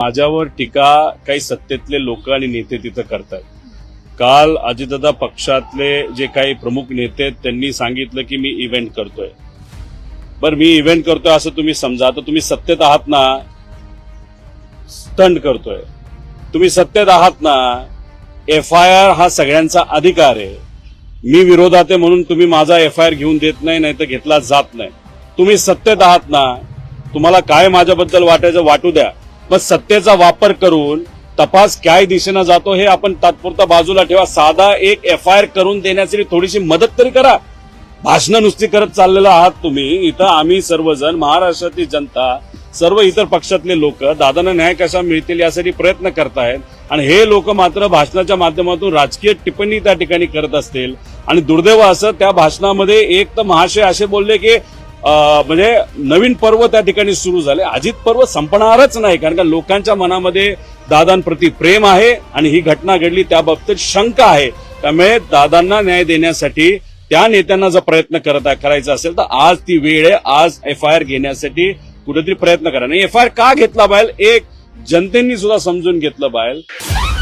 माझ्यावर टीका काही सत्तेतले लोक आणि नेते तिथं करतात। काल अजितदादा पक्षातले जे काही प्रमुख नेते आहेत त्यांनी सांगितलं की मी इव्हेंट करतोय। बरं, मी इव्हेंट करतोय असं तुम्ही समजा, तर तुम्ही सत्तेत आहात ना? स्टंट करतोय तुम्ही सत्तेत आहात ना? FIR हा सगळ्यांचा अधिकार आहे। मी विरोधात आहे म्हणून तुम्ही माझा FIR घेऊन देत नाही तर घेतला जात नाही। तुम्ही सत्तेत आहात ना? तुम्हाला काय माझ्याबद्दल वाटायचं वाटू द्या, पण सत्तेचा वापर करून तपास काय दिशेनं जातो हे आपण तात्पुरता बाजूला ठेवा। साधा एक FIR करून देण्यासाठी थोडीशी मदत तरी करा। भाषणं नुसती करत चाललेलं आहात तुम्ही। इथं आम्ही सर्वजण, महाराष्ट्रातली जनता, सर्व इतर पक्षातले लोक दादांना न्याय कसा मिळतील यासाठी प्रयत्न करतायत, आणि हे लोक मात्र भाषणाच्या माध्यमातून राजकीय टिप्पणी त्या ठिकाणी करत असतील। आणि दुर्दैव असं त्या भाषणामध्ये एक तर महाशय असे बोलले की म्हणजे नवीन पर्व त्या ठिकाणी सुरू झाले। अजित पर्व संपणारच नाही, कारण का लोकांच्या मनामध्ये दादांप्रती प्रेम आहे आणि ही घटना घडली त्याबाबतीत शंका आहे। त्यामुळे दादांना न्याय देण्यासाठी त्या नेत्यांना जर प्रयत्न करायचा असेल तर आज ती वेळ आहे। आज FIR घेण्यासाठी कुठेतरी प्रयत्न करा। नाही, FIR का घेतला पाहिजे एक जनतेने सुद्धा समजून घेतलं पाहिजे।